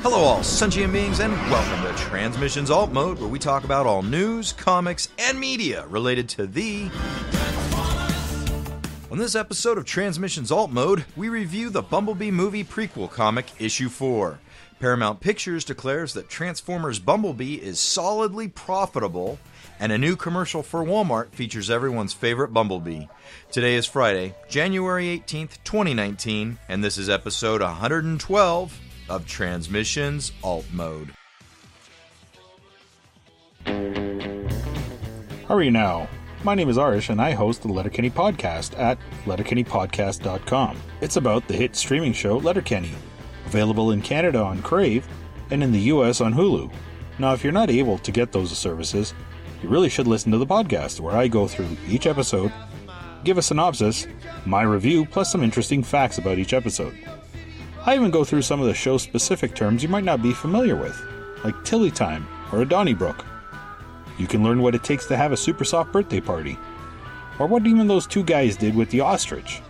Hello all sentient beings and welcome to Transmissions Alt Mode, where we talk about all news, comics, and media related to the... On this episode of Transmissions Alt Mode, we review the Bumblebee Movie prequel comic, Issue 4. Paramount Pictures declares that Transformers Bumblebee is solidly profitable, and a new commercial for Wal-Mart features everyone's favorite Bumblebee. Today is Friday, January 18th, 2019, and this is episode 112 of Transmissions Alt Mode. How are you now? My name is Arish, and I host the Letterkenny podcast at letterkennypodcast.com. It's about the hit streaming show Letterkenny, available in Canada on Crave and in the US on Hulu. Now, if you're not able to get those services, you really should listen to the podcast, where I go through each episode, give a synopsis, my review, plus some interesting facts about each episode. I even go through some of the show-specific terms you might not be familiar with, like Tilly Time or a Donnybrook. You can learn what it takes to have a super soft birthday party, or what even those two guys did with the ostrich.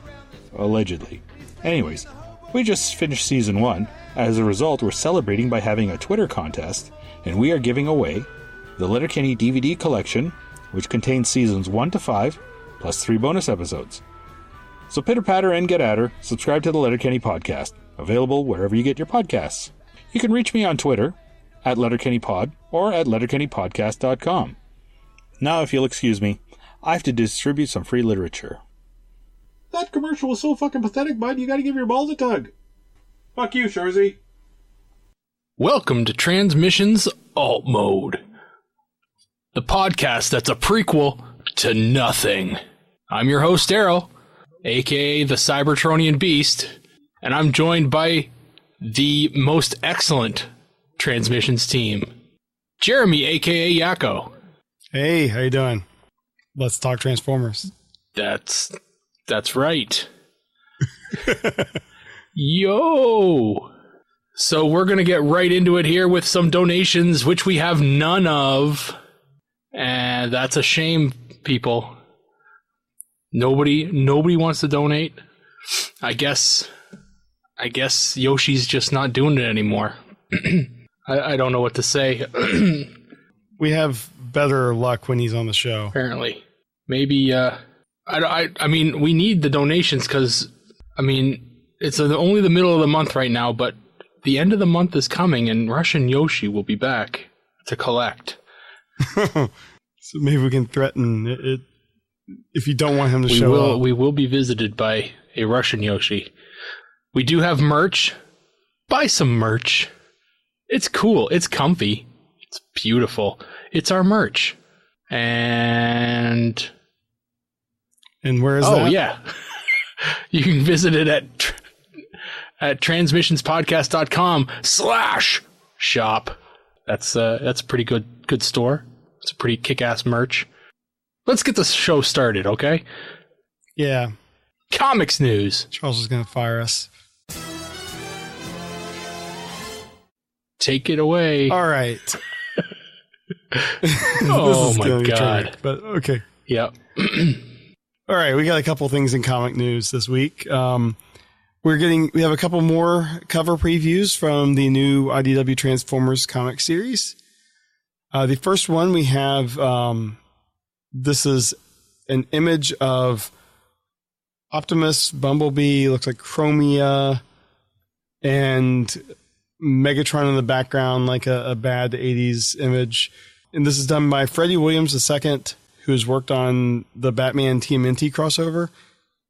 Allegedly. Anyways, we just finished Season 1. As a result, we're celebrating by having a Twitter contest, and we are giving away the Letterkenny DVD collection, which contains Seasons 1 to 5, plus 3 bonus episodes. So pitter-patter and get at her, subscribe to the Letterkenny podcast, available wherever you get your podcasts. You can reach me on Twitter, at LetterkennyPod, or at letterkennypodcast.com. Now, if you'll excuse me, I have to distribute some free literature. That commercial was so fucking pathetic, bud. You gotta give your balls a tug. Fuck you, Shorzy. Welcome to Transmissions Alt Mode, the podcast that's a prequel to nothing. I'm your host, Daryl, aka the Cybertronian Beast, and I'm joined by the most excellent Transmissions team, Jeremy, aka Yakko. Hey, how you doing? Let's talk Transformers. That's right. Yo! So we're going to get right into it here with some donations, which we have none of. And that's a shame, people. Nobody wants to donate. I guess Yoshi's just not doing it anymore. I don't know what to say. We have better luck when he's on the show. Apparently. Maybe, I mean, we need the donations because, I mean, it's only the middle of the month right now, but the end of the month is coming and Russian Yoshi will be back to collect. So maybe we can threaten it if you don't want him to show up. We will be visited by a Russian Yoshi. We do have merch. Buy some merch. It's cool. It's comfy. It's beautiful. It's our merch. And where is that? Oh, yeah. You can visit it at transmissionspodcast.com/shop. That's a pretty good store. It's a pretty kick-ass merch. Let's get the show started, okay? Yeah. Comics news. Charles is going to fire us. Take it away. All right. Oh my God. Tricky, but okay. Yep. All right, we got a couple things in comic news this week. We have a couple more cover previews from the new IDW Transformers comic series. The first one we have, this is an image of Optimus Bumblebee, looks like Chromia, and Megatron in the background, like a bad 80s image. And this is done by Freddie Williams II, who's worked on the Batman TMNT crossover,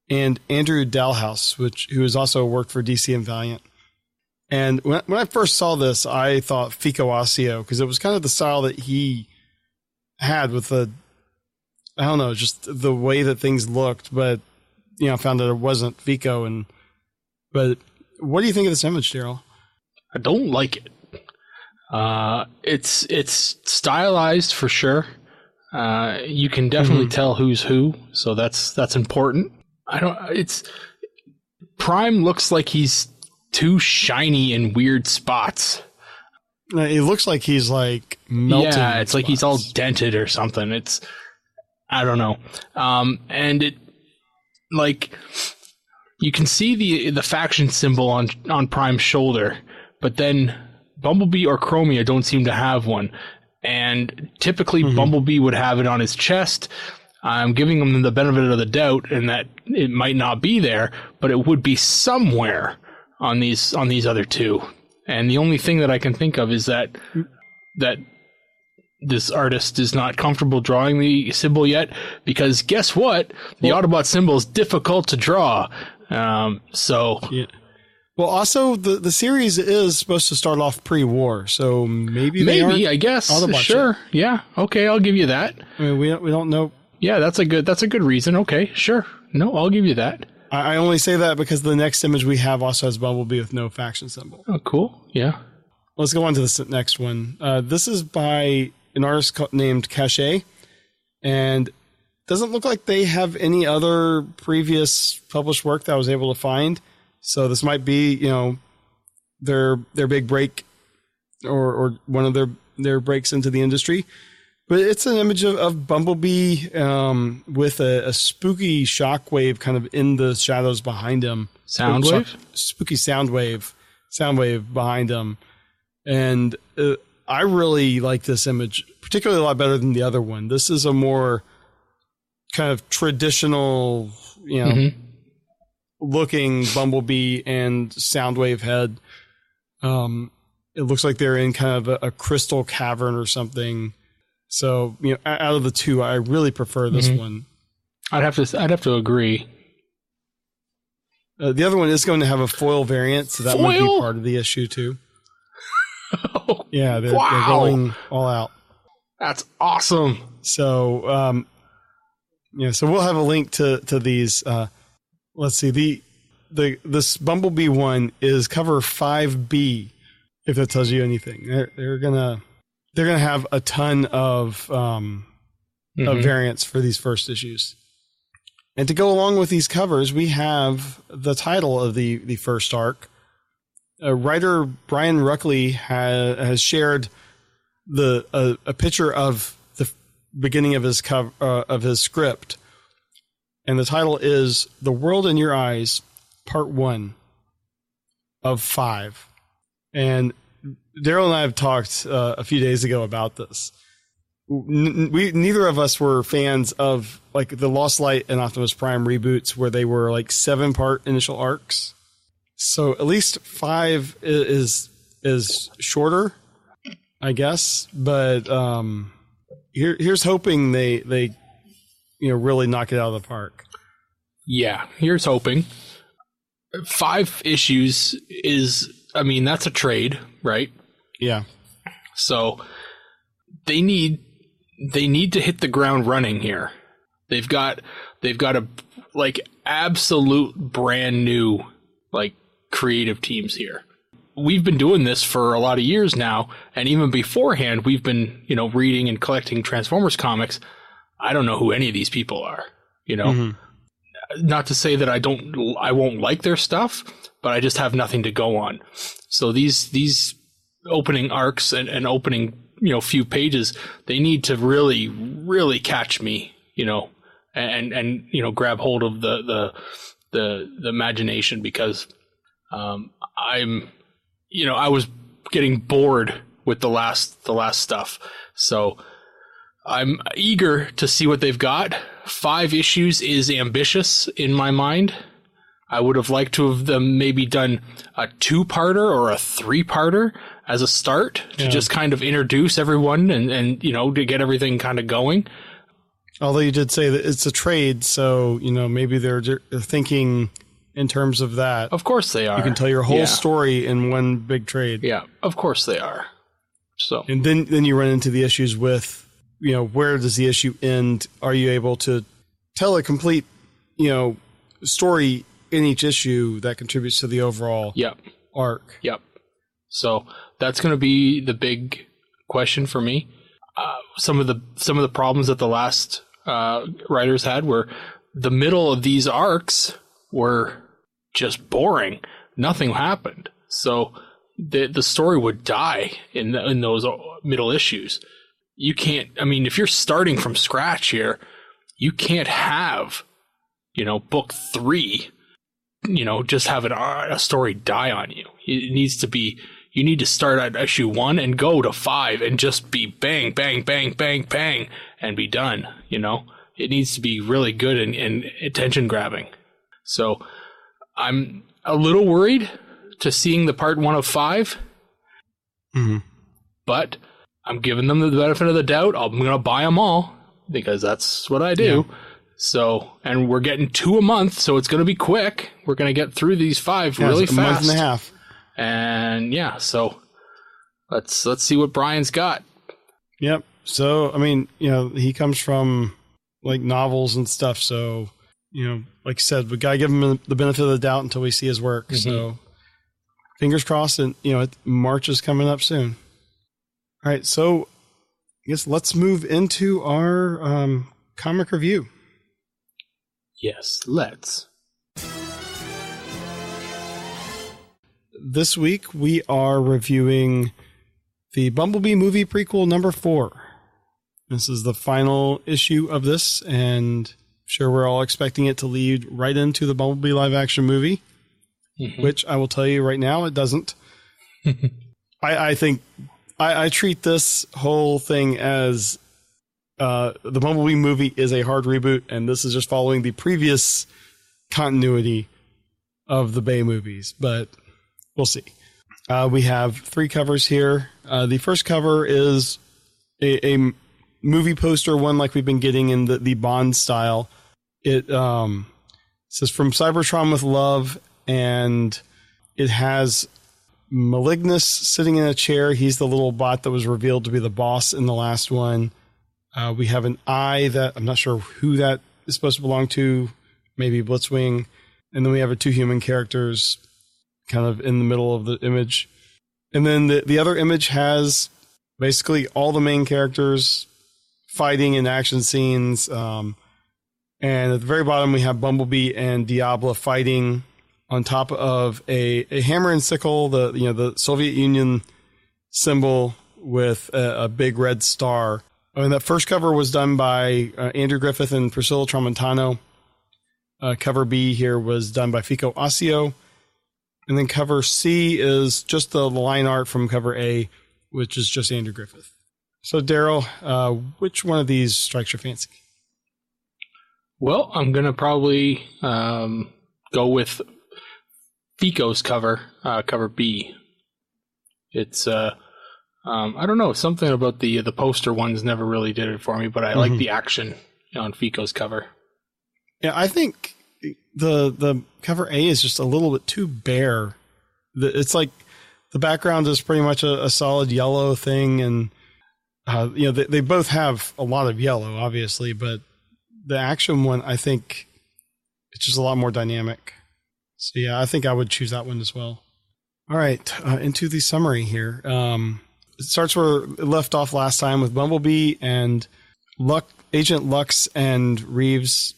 and Andrew Dalhouse, who has also worked for DC and Valiant. And when I first saw this, I thought Fico Ossio, because it was kind of the style that he had with just the way that things looked, but, I found that it wasn't Fico. But what do you think of this image, Daryl? I don't like it. It's stylized for sure. You can definitely tell who's who, so that's important. Prime looks like he's too shiny in weird spots. It looks like he's like melting. Yeah, it's like he's all dented or something. I don't know. And it, like, you can see the faction symbol on Prime's shoulder, but then Bumblebee or Chromia don't seem to have one. And typically Bumblebee would have it on his chest. I'm giving him the benefit of the doubt and that it might not be there, but it would be somewhere on these other two. And the only thing that I can think of is that this artist is not comfortable drawing the symbol yet, because guess what? The Autobot symbol is difficult to draw. Yeah. Well, also the series is supposed to start off pre-war, so maybe I guess. Autobot sure. Yet. Yeah. Okay, I'll give you that. I mean, we don't know. Yeah, that's a good reason. Okay, sure. No, I'll give you that. I only say that because the next image we have also has Bumblebee with no faction symbol. Oh, cool. Yeah. Let's go on to the next one. This is by an artist named Cache, and doesn't look like they have any other previous published work that I was able to find. So this might be, their big break or one of their breaks into the industry. But it's an image of Bumblebee with a spooky shockwave kind of in the shadows behind him. Soundwave? Spooky soundwave behind him. And I really like this image, particularly a lot better than the other one. This is a more kind of traditional, looking Bumblebee and Soundwave head. It looks like they're in kind of a crystal cavern or something. So, out of the two, I really prefer this one. I'd have to agree. The other one is going to have a foil variant, so that might be part of the issue too. Yeah, they're going all out. That's awesome. So, so we'll have a link to these. Let's see. This Bumblebee one is cover 5B, if that tells you anything. They're gonna have a ton of variants for these first issues. And to go along with these covers, we have the title of the first arc. Writer Brian Ruckley has shared a picture of the beginning of his script, and the title is "The World in Your Eyes, Part 1 of 5." And Daryl and I have talked a few days ago about this. Neither of us were fans of like the Lost Light and Optimus Prime reboots, where they were like 7-part initial arcs. So at least 5 is shorter, I guess. But here's hoping they really knock it out of the park. Yeah, here's hoping. 5 issues is, that's a trade, right? Yeah. So they need to hit the ground running here. They've got a absolute brand new creative teams here. We've been doing this for a lot of years now, and even beforehand we've been reading and collecting Transformers comics. I don't know who any of these people are, Not to say that I won't like their stuff, but I just have nothing to go on. So these opening arcs and opening few pages, they need to really, really catch me, and grab hold of the imagination, because I was getting bored with the last stuff. So I'm eager to see what they've got. 5 issues is ambitious in my mind. I would have liked to have them maybe done a 2-parter or a 3-parter as a start to just kind of introduce everyone and to get everything kind of going. Although you did say that it's a trade, so maybe they're thinking in terms of that. Of course they are. You can tell your whole story in one big trade. Yeah, of course they are. So, and then you run into the issues with where does the issue end? Are you able to tell a complete story in each issue that contributes to the overall arc? Yep. So that's going to be the big question for me. Some of the problems that the last writers had were the middle of these arcs were just boring. Nothing happened. So the story would die in those middle issues. You can't, if you're starting from scratch here, you can't have, book 3, just have a story die on you. It needs to be, You need to start at issue 1 and go to 5 and just be bang, bang, bang, bang, bang, and be done, you know? It needs to be really good and attention grabbing. So I'm a little worried to seeing the part 1 of 5. Mm-hmm. But I'm giving them the benefit of the doubt. I'm going to buy them all because that's what I do. Yeah. So, and we're getting 2 a month, so it's going to be quick. We're going to get through these 5 really fast. A month and a half. And yeah, so let's see what Brian's got. Yep. So, I mean, you know, he comes from like novels and stuff. So, you know, like I said, we got to give him the benefit of the doubt until we see his work. Mm-hmm. So fingers crossed. And, you know, March is coming up soon. All right. So I guess let's move into our comic review. Yes, let's. This week we are reviewing the Bumblebee Movie prequel number 4. This is the final issue of this, and I'm sure we're all expecting it to lead right into the Bumblebee live action movie, which I will tell you right now, it doesn't. I think I treat this whole thing as the Bumblebee movie is a hard reboot, and this is just following the previous continuity of the Bay movies, but we'll see. We have 3 covers here. The first cover is a movie poster, one like we've been getting in the Bond style. It says "From Cybertron with Love," and it has Malignus sitting in a chair. He's the little bot that was revealed to be the boss in the last one. We have an eye that I'm not sure who that is supposed to belong to, maybe Blitzwing. And then we have 2 human characters kind of in the middle of the image. And then the other image has basically all the main characters fighting in action scenes. And at the very bottom, we have Bumblebee and Diablo fighting on top of a hammer and sickle, the Soviet Union symbol with a big red star. I mean, that first cover was done by Andrew Griffith and Priscilla Tramontano. Cover B here was done by Fico Ossio. And then cover C is just the line art from cover A, which is just Andrew Griffith. So, Daryl, which one of these strikes your fancy? Well, I'm going to probably go with Fico's cover, cover B. It's... I don't know, something about the poster ones never really did it for me, but I like the action on Fico's cover. Yeah, I think the cover A is just a little bit too bare. It's like the background is pretty much a solid yellow thing, and you know they both have a lot of yellow, obviously, but the action one, I think, it's just a lot more dynamic. So yeah, I think I would choose that one as well. All right, into the summary here. It starts where it left off last time with Bumblebee and Agent Lux and Reeves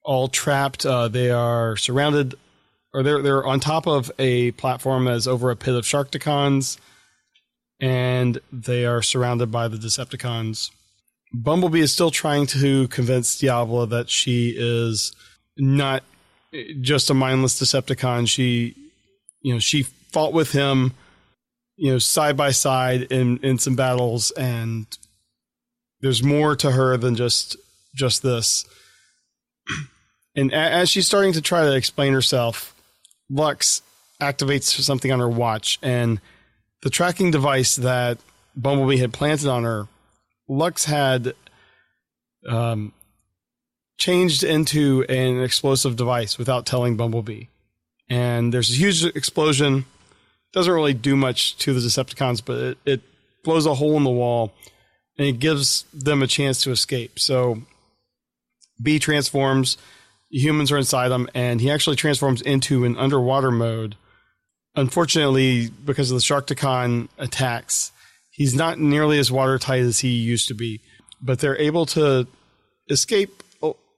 all trapped. They are surrounded, or they're on top of a platform that is over a pit of Sharkticons, and they are surrounded by the Decepticons. Bumblebee is still trying to convince Diablo that she is not just a mindless Decepticon. She fought with him, side by side in some battles, and there's more to her than just this. And as she's starting to try to explain herself, Lux activates something on her watch, and the tracking device that Bumblebee had planted on her, Lux had changed into an explosive device without telling Bumblebee. And there's a huge explosion. Doesn't really do much to the Decepticons, but it blows a hole in the wall, and it gives them a chance to escape. So B transforms, humans are inside him, and he actually transforms into an underwater mode. Unfortunately, because of the Sharkticon attacks, he's not nearly as watertight as he used to be, but they're able to escape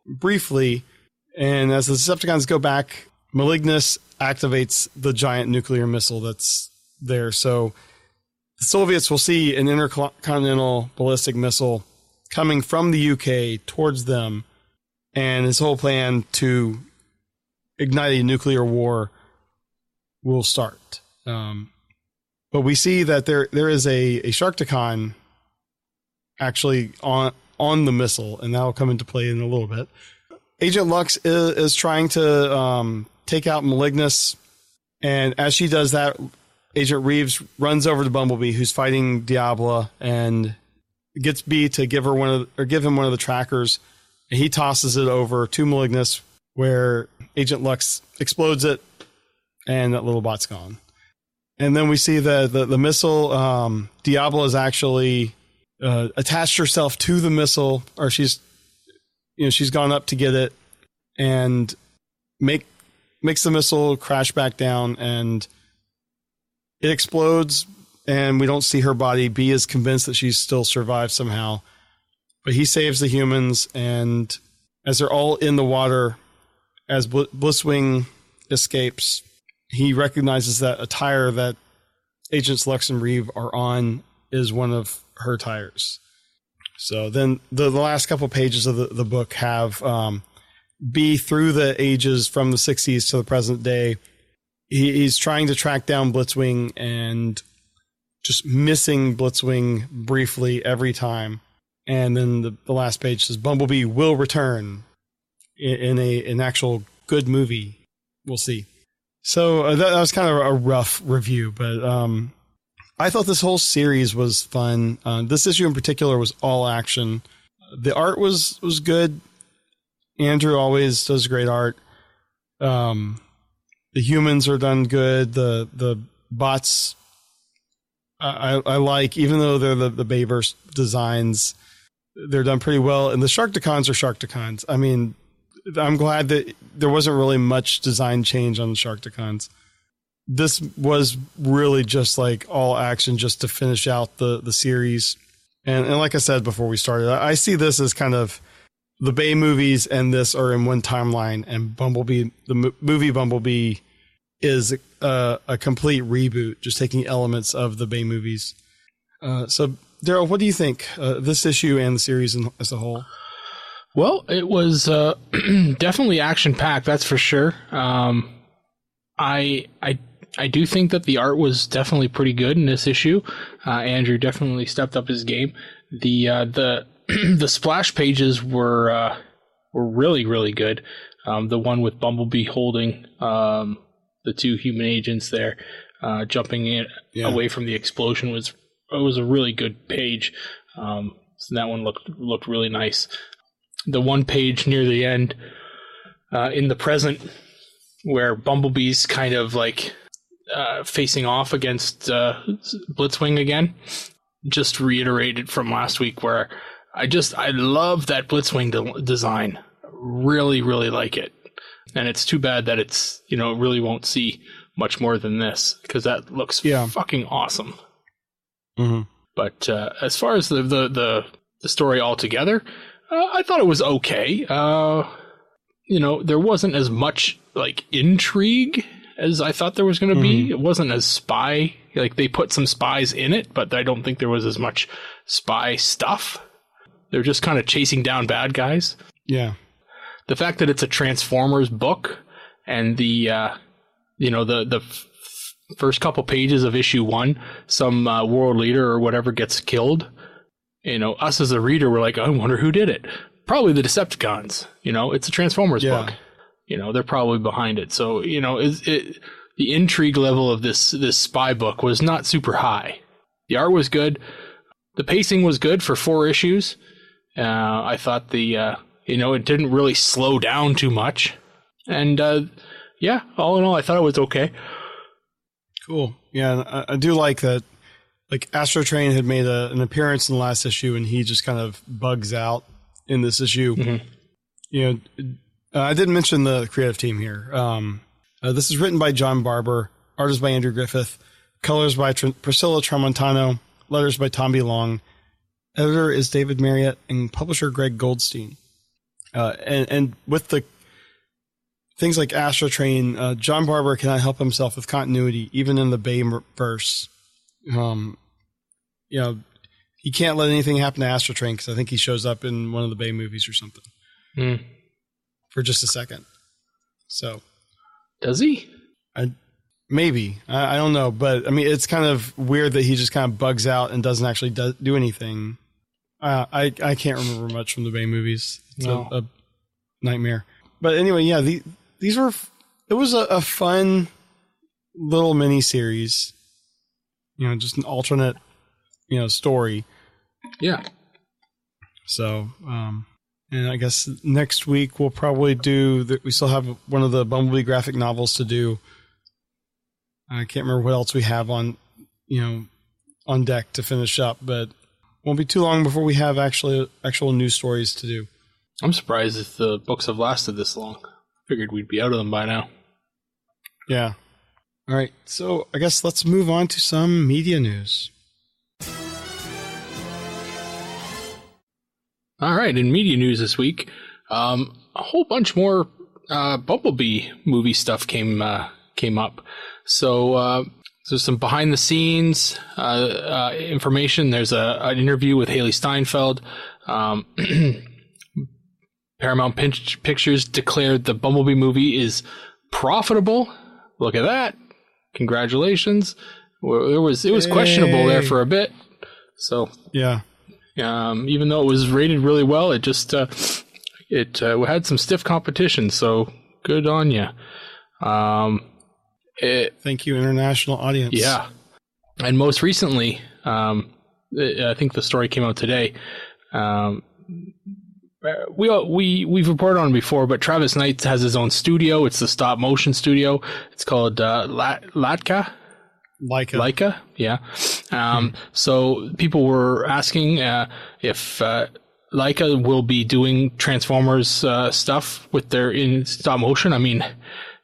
briefly, and as the Decepticons go back, Malignus activates the giant nuclear missile that's there. So the Soviets will see an intercontinental ballistic missile coming from the UK towards them, and his whole plan to ignite a nuclear war will start. But we see that there is a Sharkticon actually on the missile, and that will come into play in a little bit. Agent Lux is trying to take out Malignus, and as she does that, Agent Reeves runs over to Bumblebee, who's fighting Diabla, and gets B to give him one of the trackers, and he tosses it over to Malignus, where Agent Lux explodes it, and that little bot's gone. And then we see the missile, Diabla is actually attached herself to the missile, or she's gone up to get it, and makes the missile crash back down, and it explodes, and we don't see her body. B is convinced that she's still survived somehow, but he saves the humans, and as they're all in the water, as Blitzwing escapes, he recognizes that a tire that Agents Lux and Reeve are on is one of her tires. So then the last couple pages of the book have B through the ages from the 60s to the present day. He's trying to track down Blitzwing and just missing Blitzwing briefly every time. And then the last page says Bumblebee will return in an actual good movie. We'll see. So that was kind of a rough review, but I thought this whole series was fun. This issue in particular was all action. The art was good. Andrew always does great art. The humans are done good. The bots I like, even though they're the Bayverse designs, they're done pretty well. And the Sharkticons are Sharkticons. I mean, I'm glad that there wasn't really much design change on the Sharkticons. This was really just like all action just to finish out the series. And like I said before we started, I see this as kind of the Bay movies and this are in one timeline, and Bumblebee, the movie Bumblebee, is a complete reboot, just taking elements of the Bay movies. So, Daryl, what do you think this issue and the series as a whole? Well, it was definitely action-packed, that's for sure. I do think that the art was definitely pretty good in this issue. Andrew definitely stepped up his game. The splash pages were really, really good. The one with Bumblebee holding the two human agents there, jumping in away from the explosion was a really good page. So that one looked really nice. The one page near the end, in the present, where Bumblebee's kind of like facing off against Blitzwing again, just reiterated from last week, where I love that Blitzwing design. Really, really like it. And it's too bad that it's, really won't see much more than this, because that looks fucking awesome. Mm-hmm. But as far as the story altogether, I thought it was okay. There wasn't as much like intrigue as I thought there was going to be. It wasn't as spy, like they put some spies in it, but I don't think there was as much spy stuff. They're just kind of chasing down bad guys. Yeah. The fact that it's a Transformers book, and the first couple pages of issue 1, some world leader or whatever gets killed. Us as a reader, we're like, I wonder who did it. Probably the Decepticons. It's a Transformers book. They're probably behind it. So, the intrigue level of this spy book was not super high. The art was good. The pacing was good for 4 issues. I thought it didn't really slow down too much. And, all in all, I thought it was okay. Cool. Yeah, I do like that. Like, Astro Train had made an appearance in the last issue, and he just kind of bugs out in this issue. Mm-hmm. I didn't mention the creative team here. This is written by John Barber, art is by Andrew Griffith, colors by Priscilla Tramontano, letters by Tom B. Long, editor is David Marriott, and publisher Greg Goldstein. And with the things like Astro Train, John Barber cannot help himself with continuity, even in the Bay verse. He can't let anything happen to Astro Train, because I think he shows up in one of the Bay movies or something for just a second. So, does he? Maybe. I don't know. But, I mean, it's kind of weird that he just kind of bugs out and doesn't actually do anything. I can't remember much from the Bay movies. It's a nightmare. But anyway, yeah, these were... It was a fun little mini-series. You know, just an alternate, story. Yeah. So, and I guess next week we'll probably we still have one of the Bumblebee graphic novels to do. I can't remember what else we have on deck to finish up, but won't be too long before we have actual news stories to do. I'm surprised if the books have lasted this long. Figured we'd be out of them by now. Yeah. All right. So I guess let's move on to some media news. All right. In media news this week, a whole bunch more Bumblebee movie stuff came up. So there's some behind the scenes information. There's an interview with Haley Steinfeld. Paramount Pictures declared the Bumblebee movie is profitable. Look at that. Congratulations. It was questionable there for a bit. So yeah. Even though it was rated really well, it just it had some stiff competition. So good on you. Thank you, international audience. Yeah. And most recently, I think the story came out today. We've reported on it before, but Travis Knight has his own studio. It's the stop motion studio. It's called Laika, yeah. So people were asking if Laika will be doing Transformers stuff with their in stop motion. I mean,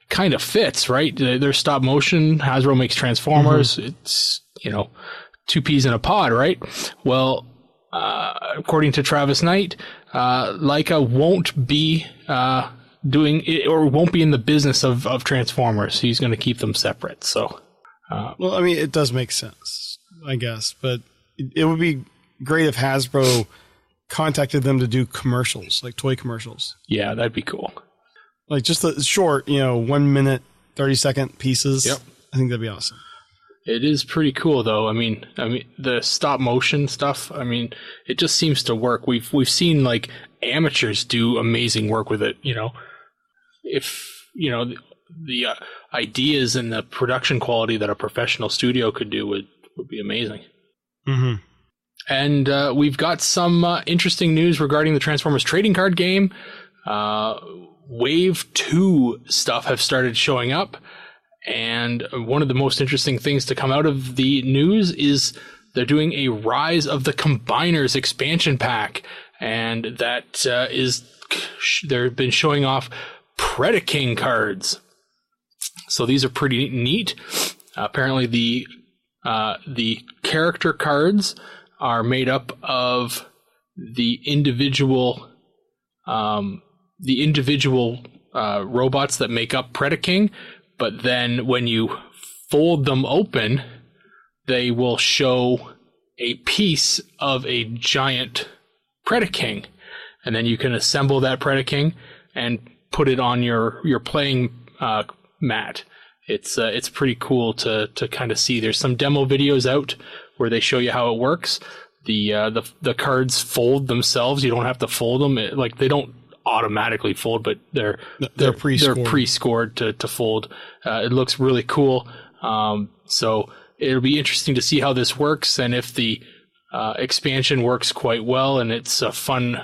kind of fits, right? They're stop motion. Hasbro makes Transformers. Mm-hmm. It's two peas in a pod, right? Well, according to Travis Knight, Laika won't be doing it, or won't be in the business of Transformers. He's going to keep them separate. So, well, I mean, it does make sense, I guess, but it would be great if Hasbro contacted them to do commercials, like toy commercials. Yeah, that'd be cool. Like just the short, 1 minute, 30-second pieces. Yep. I think that'd be awesome. It is pretty cool, though. I mean, the stop motion stuff. I mean, it just seems to work. We've seen like amateurs do amazing work with it. If the ideas and the production quality that a professional studio could do would be amazing. Mm-hmm. And we've got some interesting news regarding the Transformers trading card game. Wave 2 stuff have started showing up. And one of the most interesting things to come out of the news is they're doing a Rise of the Combiners expansion pack. And that they've been showing off Predaking cards. So these are pretty neat. Apparently the character cards are made up of the individual robots that make up Predaking. But then when you fold them open, they will show a piece of a giant Predaking. And then you can assemble that Predaking and put it on your playing mat. It's pretty cool to kind of see. There's some demo videos out where they show you how it works. The cards fold themselves. You don't have to fold them. They don't automatically fold, but they're pre-scored to fold. It looks really cool. So it'll be interesting to see how this works, and if the expansion works quite well and it's a fun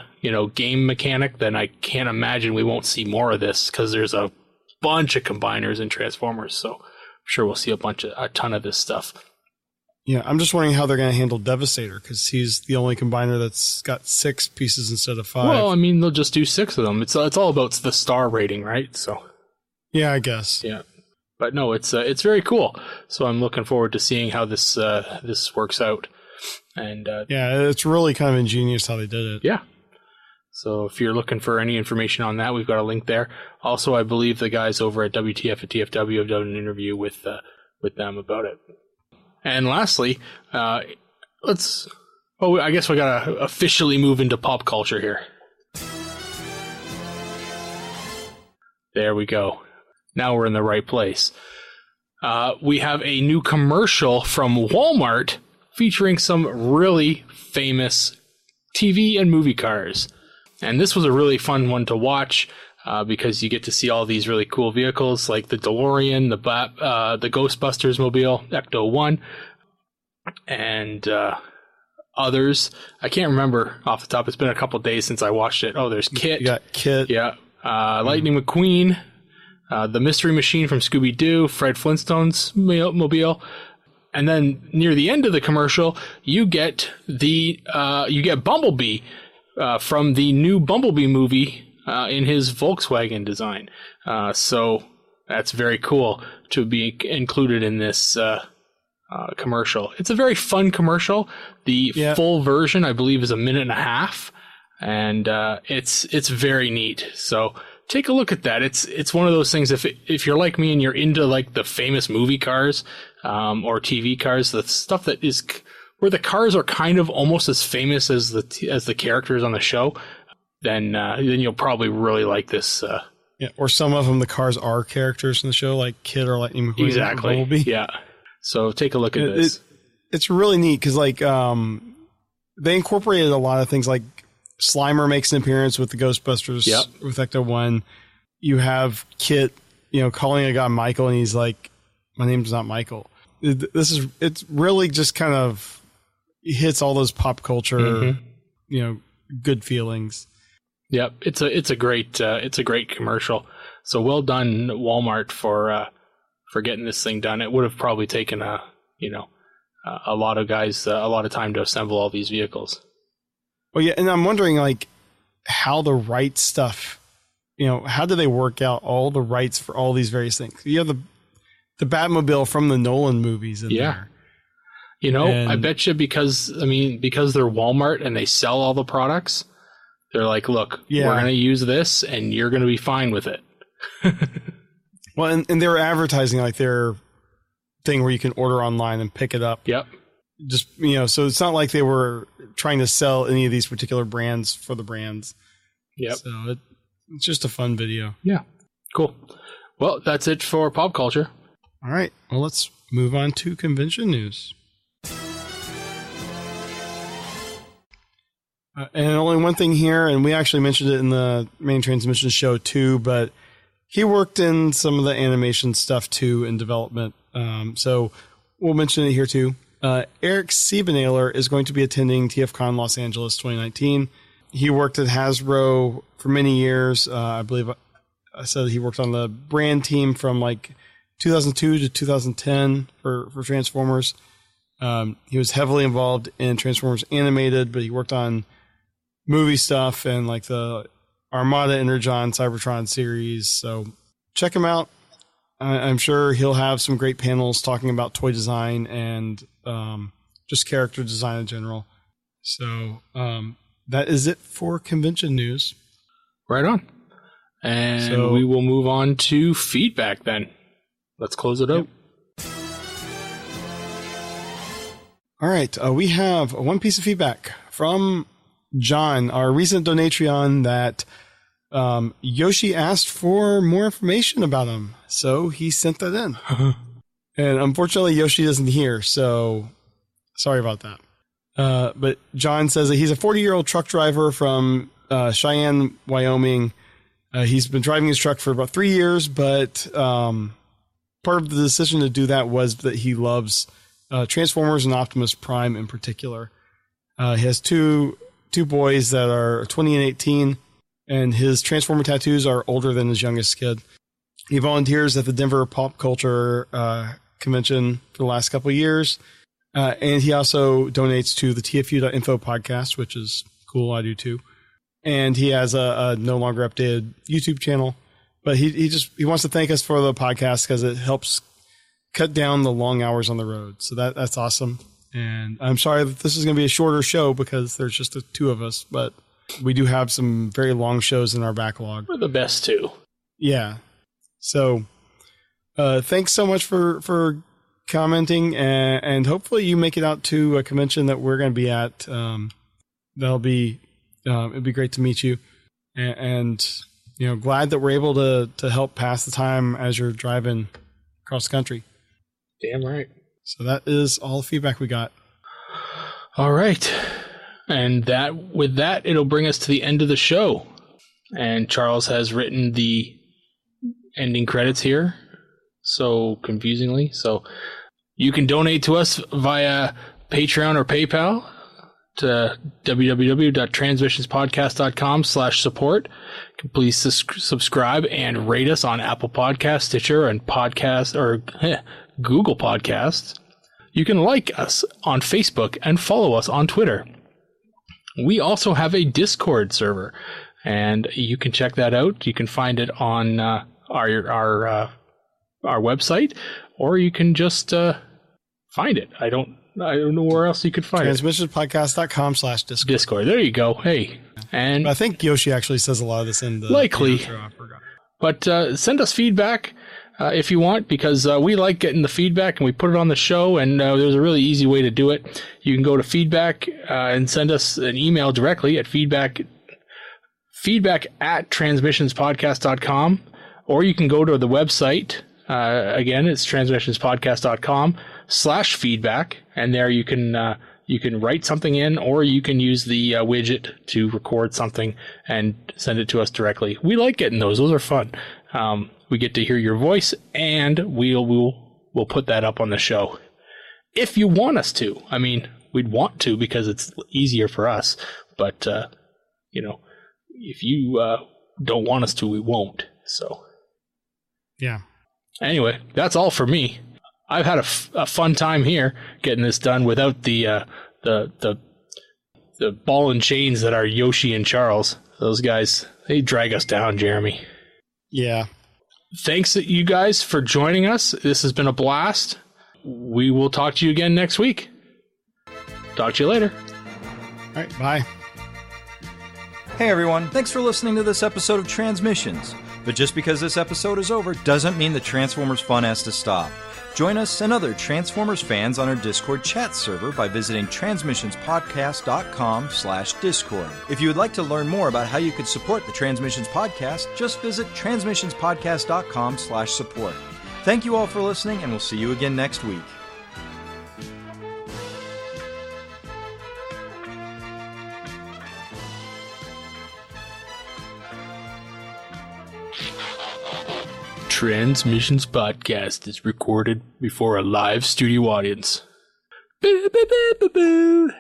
game mechanic, then I can't imagine we won't see more of this, because there's a bunch of combiners and Transformers. So I'm sure we'll see a ton of this stuff. Yeah, I'm just wondering how they're going to handle Devastator, because he's the only combiner that's got 6 pieces instead of 5. Well, I mean, they'll just do 6 of them. It's all about the star rating, right? So, yeah, I guess. Yeah, but no, it's very cool. So I'm looking forward to seeing how this works out. And yeah, it's really kind of ingenious how they did it. Yeah. So if you're looking for any information on that, we've got a link there. Also, I believe the guys over at WTF at TFW have done an interview with them about it. And lastly, I guess we got to officially move into pop culture here. There we go. Now we're in the right place. we have a new commercial from Wal-Mart featuring some really famous TV and movie cars. And this was a really fun one to watch because you get to see all these really cool vehicles like the DeLorean, the Ghostbusters mobile, Ecto-1, and others. I can't remember off the top. It's been a couple days since I watched it. Oh, there's Kit. You got Kit. Yeah. Lightning McQueen, the Mystery Machine from Scooby-Doo, Fred Flintstone's mobile. And then near the end of the commercial, you get Bumblebee from the new Bumblebee movie in his Volkswagen design. So that's very cool to be included in this commercial. It's a very fun commercial. The full version, I believe, is 1.5 minutes, and it's very neat. So take a look at that. It's one of those things. If you're like me and you're into like the famous movie cars or TV cars, the stuff that is where the cars are kind of almost as famous as the characters on the show, then you'll probably really like this. Or some of them, the cars are characters in the show, like Kid or Lightning McQueen. Exactly. Or Bumblebee. Yeah. So take a look at this. It's really neat because like they incorporated a lot of things. Like Slimer makes an appearance with the Ghostbusters with Ecto-1. You have Kit, calling a guy Michael, and he's like, "My name's not Michael." It's really just kind of hits all those pop culture, good feelings. Yep, it's a great commercial. So well done, Walmart, for getting this thing done. It would have probably taken a lot of guys a lot of time to assemble all these vehicles. Well, yeah, and I'm wondering like how the rights stuff, how do they work out all the rights for all these various things? You have the Batmobile from the Nolan movies in there. I bet you because they're Walmart and they sell all the products, they're like, look, we're going to use this and you're going to be fine with it. Well, and they were advertising like their thing where you can order online and pick it up. Yep. Just, so it's not like they were trying to sell any of these particular brands for the brands. Yep. So it's just a fun video. Yeah. Cool. Well, that's it for pop culture. All right. Well, let's move on to convention news. And only one thing here, and we actually mentioned it in the main transmission show too, but he worked in some of the animation stuff too in development. So we'll mention it here too. Eric Siebenaler is going to be attending TFCon Los Angeles 2019. He worked at Hasbro for many years. I believe I said he worked on the brand team from like 2002 to 2010 for Transformers. He was heavily involved in Transformers Animated, but he worked on movie stuff and like the Armada Energon Cybertron series. So check him out. I'm sure he'll have some great panels talking about toy design and just character design in general. So that is it for convention news. Right on. And we will move on to feedback then. Let's close it out. All right. We have one piece of feedback from John, our recent Donatreon, that Yoshi asked for more information about him. So he sent that in. And unfortunately, Yoshi isn't here. So sorry about that. But John says that he's a 40-year-old truck driver from Cheyenne, Wyoming. He's been driving his truck for about 3 years, but part of the decision to do that was that he loves Transformers and Optimus Prime in particular. He has two boys that are 20 and 18, and his Transformer tattoos are older than his youngest kid. He volunteers at the Denver Pop Culture Convention for the last couple of years, and he also donates to the TFU.info podcast, which is cool. I do too. And he has a no longer updated YouTube channel, but he wants to thank us for the podcast because it helps cut down the long hours on the road. So that's awesome. And I'm sorry that this is going to be a shorter show because there's just the two of us, but we do have some very long shows in our backlog. We're the best too. Yeah. So thanks so much for commenting, and hopefully you make it out to a convention that we're going to be at. That'll be it'd be great to meet you, and glad that we're able to help pass the time as you're driving across the country. Damn right. So that is all the feedback we got. All right. And with that, it'll bring us to the end of the show. And Charles has written the ending credits here. So confusingly. So you can donate to us via Patreon or PayPal to www.transmissionspodcast.com/support. Please subscribe and rate us on Apple Podcasts, Stitcher, and Google Podcasts. You can like us on Facebook and follow us on Twitter. We also have a Discord server, and you can check that out. You can find it on our website, or you can just find it. I don't know where else you could find it. Transmissionspodcast.com/Discord. Discord. There you go. Hey. And I think Yoshi actually says a lot of this in the likely. intro. I forgot. But send us feedback if you want, because we like getting the feedback and we put it on the show, and there's a really easy way to do it. You can go to feedback and send us an email directly at feedback@transmissionspodcast.com, or you can go to the website. Again, it's transmissionspodcast.com/feedback, and there you can write something in, or you can use the widget to record something and send it to us directly. We like getting those. Those are fun. We get to hear your voice, and we'll put that up on the show. If you want us to. I mean, we'd want to because it's easier for us. But, if you don't want us to, we won't. So, yeah. Anyway, that's all for me. I've had a fun time here getting this done without the ball and chains that are Yoshi and Charles. Those guys, they drag us down, Jeremy. Yeah. Thanks you guys for joining us. This has been a blast. We will talk to you again next week. Talk to you later. All right, bye. Hey everyone, thanks for listening to this episode of Transmissions. But just because this episode is over doesn't mean the Transformers fun has to stop. Join us and other Transformers fans on our Discord chat server by visiting transmissionspodcast.com/Discord. If you would like to learn more about how you could support the Transmissions Podcast, just visit transmissionspodcast.com/support. Thank you all for listening, and we'll see you again next week. Transmissions Podcast is recorded before a live studio audience. Boo, boo, boo, boo, boo.